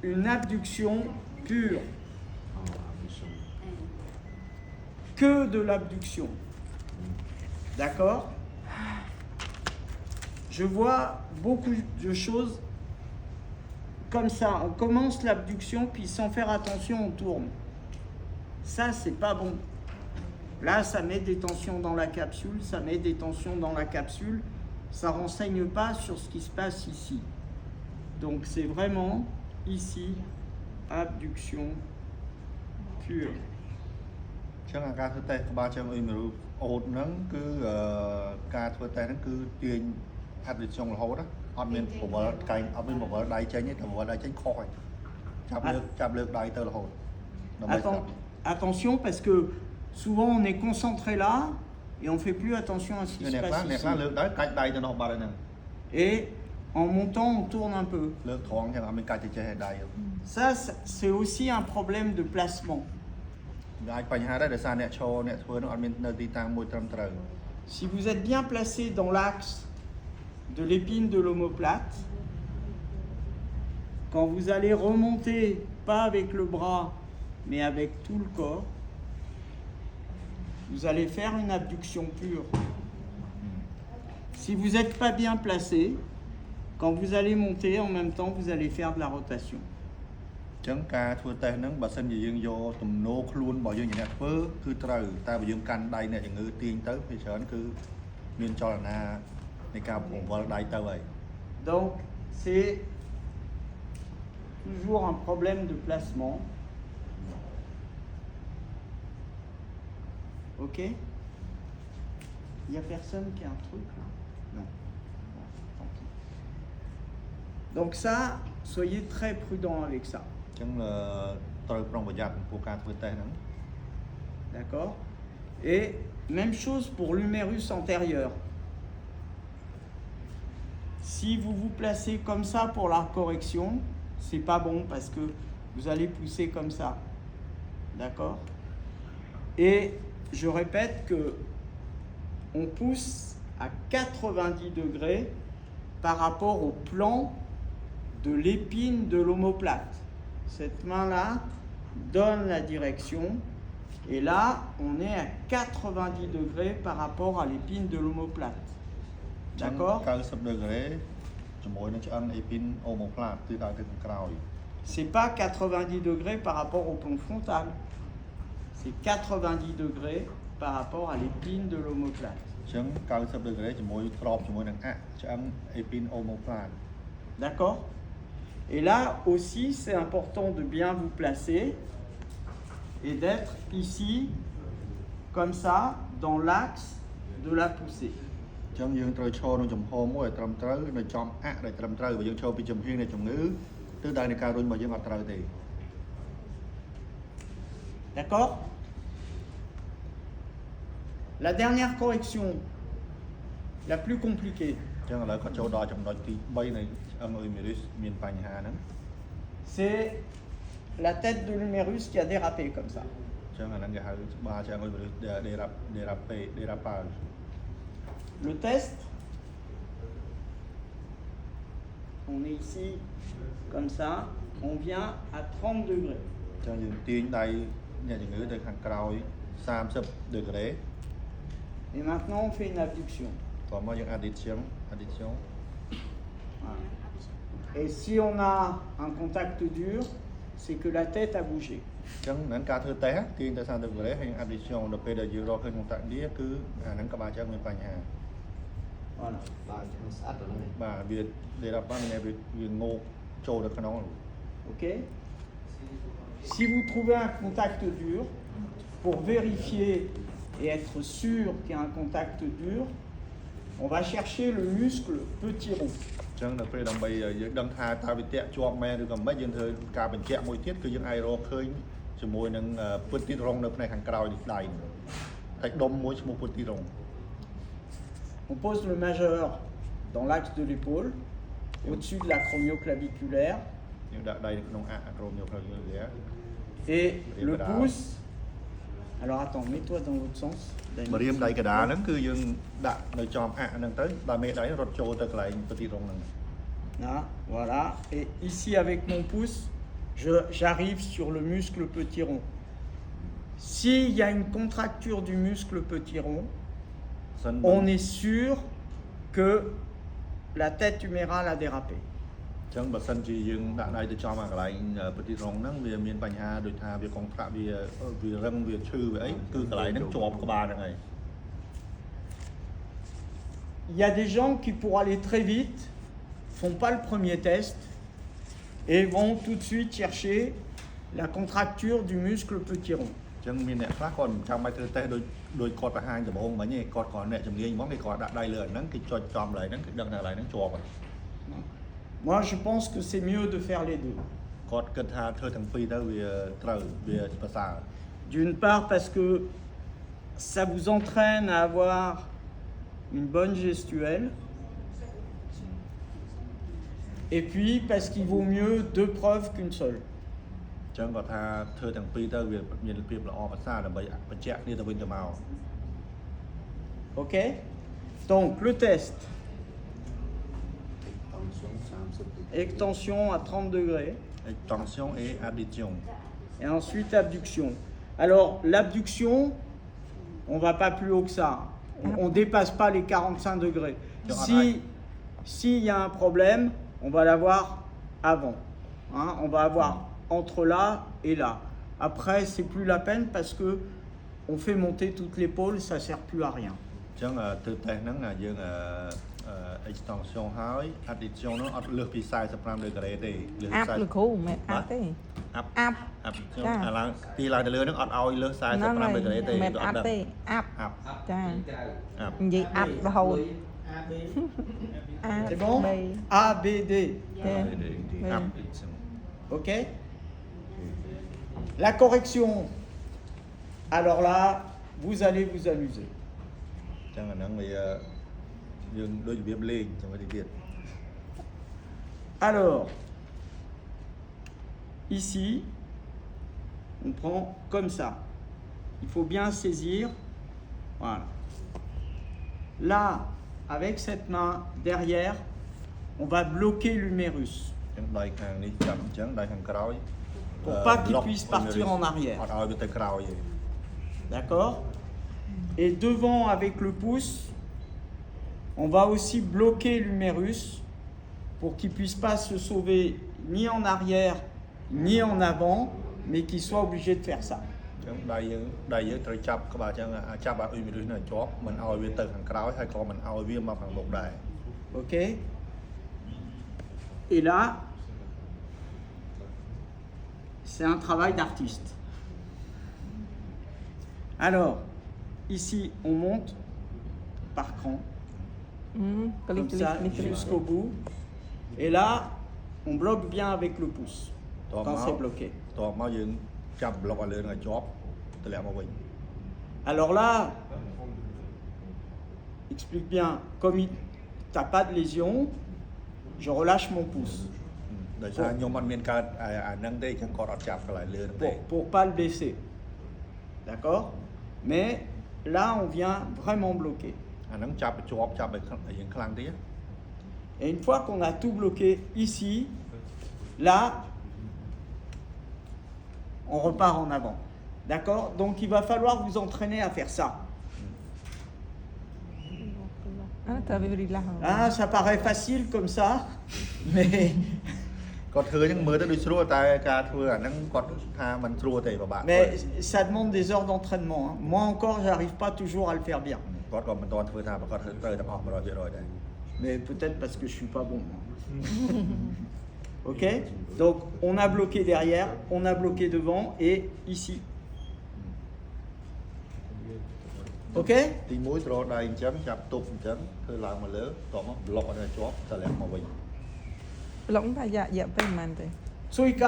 une abduction pure. Que de l'abduction. D'accord? Je vois beaucoup de choses comme ça. On commence l'abduction, puis sans faire attention, on tourne. Ça, c'est pas bon. Là, ça met des tensions dans la capsule, ça met des tensions dans la capsule. Ça ne renseigne pas sur ce qui se passe ici. Donc, c'est vraiment ici, abduction pure. ចឹងការធ្វើតេស្តក្បាលជើងអុយមេរុអូតហ្នឹងគឺការធ្វើតេស្តហ្នឹងគឺទាញអត្តចុងរហូតអត់មានបវលកែងអត់មានបវលដៃចេញទេតែបវលដៃចេញខុសហើយចាប់លើកដៃទៅរហូត Attention parce que souvent on est concentré là et on fait plus attention à ce qui se passe ici. អ្នកខ្លះលើកដៃកាច់ដៃទៅនោះបាត់ហើយហ្នឹង Et en montant on tourne un peu. លើកត្រង់ចឹងអត់មានកាច់ទៅចេះឲ្យដៃ Ça c'est aussi un problème de placement. អាចបញ្ហាដែរដោយសារអ្នកឈរអ្នកធ្វើនោះអត់មាននៅទីតាំងមួយត្រឹមត្រូវ Si vous êtes bien placé dans l'axe de l'épine de l'omoplate, quand vous allez remonter, pas avec le bras, mais avec tout le corps, vous allez faire une abduction pure. Si vous n'êtes pas bien placé, quand vous allez monter, en même temps, vous allez faire de la rotation. ចឹងការធ្វើតេស្តហ្នឹងបើសិនជាយើងយកទំនោរខ្លួនរបស់យើងជាអ្នកធ្វើគឺត្រូវតែបើយើងកាន់ដៃអ្នកជំងឺទាញទៅពេលច្រើនគឺមានចលនានៃការបង្វិលដៃទៅហើយ Donc, c'est toujours un problème de placement. Ok? Il n'y a personne qui a un truc là? Non. Bon, tant pis. Donc ça, soyez très prudent avec ça. ចឹងត្រូវប្រុងប្រយ័ត្នចំពោះការធ្វើតេស្តហ្នឹង D'accord? Et même chose pour l'humérus antérieur. Si vous vous placez comme ça pour la correction, c'est pas bon parce que vous allez pousser comme ça. D'accord? Et je répète que on pousse à 90 degrés par rapport au plan de l'épine de l'omoplate. Cette main-là donne la direction et là, on est à 90 degrés par rapport à l'épine de l'omoplate. D'accord? 90 degrés ជាមួយនឹងឆ្អឹងអេពីនអូម៉ូផ្លាតគឺដល់ទៅខាងក្រោយ C'est pas 90 degrés par rapport au plan frontal. C'est 90 degrés par rapport à l'épine de l'omoplate. ចឹង90 degrés ជាមួយក្របជាមួយនឹងឆ្អឹងអេពីនអូម៉ូផ្លាត D'accord? Et là aussi, c'est important de bien vous placer et d'être ici, comme ça, dans l'axe de la poussée. ចឹងយើងត្រូវឈរនៅចំហមួយឲ្យត្រឹមត្រូវនៅចំដែលត្រឹមត្រូវបើយើងឈរពីចំហៀងនៃជំងឺទិសដៅនៃការរុញរបស់យើងអត់ត្រូវទេ D'accord? La dernière correction, la plus compliquée, ចឹងឥឡូវគាត់ចូលដល់ចំណុចទី3នៃឆ្អឹងអ៊ុយមេរិសមានបញ្ហាហ្នឹង c'est la tête de l'humérus qui a dérapé comme ça. ចឹងអាហ្នឹងគេហៅក្បាលឆ្អឹងអ៊ុយមេរិសdérapage. Le test, on est ici, comme ça, on vient à 30 degrés. ចឹងយើងទាញដៃអ្នកជំងឺទៅខាងក្រោយ30 degrés. Et maintenant, on fait une abduction. តោះមកយើង addition. Voilà. Et si on a un contact dur, c'est que la tête a bougé. ចឹងហ្នឹងការធ្វើតេស្តទាញទៅ30 degrés ហើយ addition ដល់ពេលដែលយើងរកឃើញ contact នេះគឺអាហ្នឹងក្បាលឆ្អឹងមានបញ្ហា Voilà. បាទស្អាតទៅហ្នឹង បាទវា dérapage មានវាងោកចូលទៅក្នុង Ok? Si vous trouvez un contact dur, pour vérifier et être sûr qu'il y a un contact dur, on va chercher le muscle petit rond. ចឹងដល់ពេលដើម្បីយើងដឹងថាតើវាតាក់ជាប់មែនឬក៏មិនយើងធ្វើការបញ្ជាក់មួយទៀតគឺយើងអាចរកឃើញជាមួយនឹងពុតទីរងនៅផ្នែកខាងក្រោយដៃតែដុំមួយឈ្មោះពុតទីរង On pose le majeur dans l'axe de l'épaule, au-dessus de l'acromioclaviculaire, យើងដាក់ដៃនៅក្នុងacromioclavicular et le pouce. Alors attends, mets-toi dans l'autre sens. មករៀមដៃកដាលហ្នឹងគឺយើងដាក់នៅចំហ្នឹងទៅដល់មេដៃរត់ចូលទៅកន្លែងពុតទីរងហ្នឹង Là, voilà. Et ici avec mon pouce, j'arrive sur le muscle petit rond. S'il y a une contracture du muscle petit rond, សិន on est sûr que la tête humérale a dérapé. អញ្ចឹងបើសិនជាយើងដាក់ដៃទៅចំអាកន្លែងប្រទីរងហ្នឹងវាមានបញ្ហាដូចថាវាកងត្រាក់វារឹងវាឈឺវាអីគឺកន្លែងហ្នឹងជាប់ក្បាលហ្នឹងហើយ Il y a des gens qui, pour aller très vite, font pas le premier test et vont tout de suite chercher la contracture du muscle petit rond. អញ្ចឹងមានអ្នកខ្លះគាត់មិនចាំបាច់ធ្វើតេស្តដូចគាត់បង្ហាញដំបូងមិញទេគាត់គ្រាន់អ្នកជំនាញហ្មងគេគាត់ដាក់ដៃលើហ្នឹងគេចុចចំកន្លែងហ្នឹងគេដឹងថាកន្លែងហ្នឹងជាប់ហើយ Moi, je pense que c'est mieux de faire les deux. គាត់គិតថាធ្វើទាំងពីរទៅវាត្រូវវាប្រសើរ D'une part parce que ça vous entraîne à avoir une bonne gestuelle. Et puis parce qu'il vaut mieux deux preuves qu'une seule. អញ្ចឹងគាត់ថាធ្វើទាំងពីរទៅវាមានភាពល្អប្រសើរដើម្បីបញ្ជាក់គ្នាទៅវិញទៅមក Ok? Donc le test. Extension à 30 degrés. extension et addition Et ensuite abduction. Alors l'abduction, on va pas plus haut que ça. On dépasse pas les 45 degrés. S'il y a un problème, on va l'avoir avant. Hein, on va avoir entre là et là. Après, c'est plus la peine parce que on fait monter toute l'épaule, ça sert plus à rien. អញ្ចឹងទៅតេស្តហ្នឹងយើងextension ហើយ addition នោះអត់លើសពី45ដឺក្រេទេលើស អាប់លោកគ្រូមិនមែនអាប់ទេ អាប់ អាប់ អាប់ ចា អាឡើងទីឡើងទៅលើហ្នឹងអត់ឲ្យលើស45ដឺក្រេទេ មិនមែនអាប់ទេអាប់ អាប់ ចា អាប់ និយាយអាប់រហូត C'est bon? A, B, D. អាប់ Ok? La correction. Alors là, vous allez vous amuser. អញ្ចឹងអាហ្នឹងវាយើងដូចរបៀបលេងចាំទៅទៀត Alors, ici, on prend comme ça. Il faut bien saisir. Voilà. Là, avec cette main derrière, on va bloquer l'humérus អញ្ចឹងដៃខាងនេះចាប់អញ្ចឹងដៃខាងក្រោយ pour pas qu'il puisse partir en អ arrière. ត់ឲ្យវាទៅក្រោយទេ D'accord? Et devant avec le pouce, on va aussi bloquer l'humérus pour qu'il ne puisse pas se sauver ni en arrière ni en avant, mais qu'il soit obligé de faire ça. អញ្ចឹងដៃយើងត្រូវចាប់ក្បាលអញ្ចឹងចាប់ឲ្យមានរឹសនៅជាប់មិនឲ្យវាទៅខាងក្រោយហើយក៏មិនឲ្យវាមកខាងមុខដែរ Ok? Et là, c'est un travail d'artiste. Alors, ici, on monte par cran, កលិះ comme កលិះ ça, នេះកលិះ jusqu'au bout. Et là, on bloque bien avec le pouce, តោះ quand មក c'est bloqué. តោះមកយើងចាប់ប្លុកឲ្យលឿនឲ្យជាប់ទម្លាក់មកវិញ Alors là, explique bien, comme tu n'as pas de lésion, je relâche mon pouce ដោយសារខ្ញុំអត់មានកើតអាហ្នឹងទេអញ្ចឹងគាត់អត់ចាប់កន្លែងលឿនទេ pour pas le baisser. D'accord? Mais là, on vient vraiment bloquer. អាហ្នឹងចាប់ជាប់ចាប់ឲ្យយើងខ្លាំងទៀត Et une fois qu'on a tout bloqué ici, là, on repart en avant. D'accord? Donc il va falloir vous entraîner à faire ça. អាត្រូវវារីឡាស់ Ah, ça paraît facile comme ça, mais គាត់ធ្វើអញ្ចឹងមើលទៅដូចស្រួលតែការធ្វើអាហ្នឹងគាត់ថាមិនស្រួលទេពិបាក mais ça demande des heures d'entraînement. Hein. Moi encore, j'arrive pas toujours à le faire bien. គាត់ក៏មិនទាន់ធ្វើថាប្រកាសត្រូវទាំងអស់ 100% ដែរ Mais peut-être parce que je suis pas bon. Moi. Ok? Donc on a bloqué derrière, on a bloqué devant et ici. Ok? ទី1ត្រដៃអញ្ចឹងចាប់ទប់អញ្ចឹងធ្វើឡើងមកលើតោះមកប្លុកឲ្យជាប់ទម្លាក់មកវិញ ប្លុកតែរយៈពេលប៉ុន្មានទេ Suika.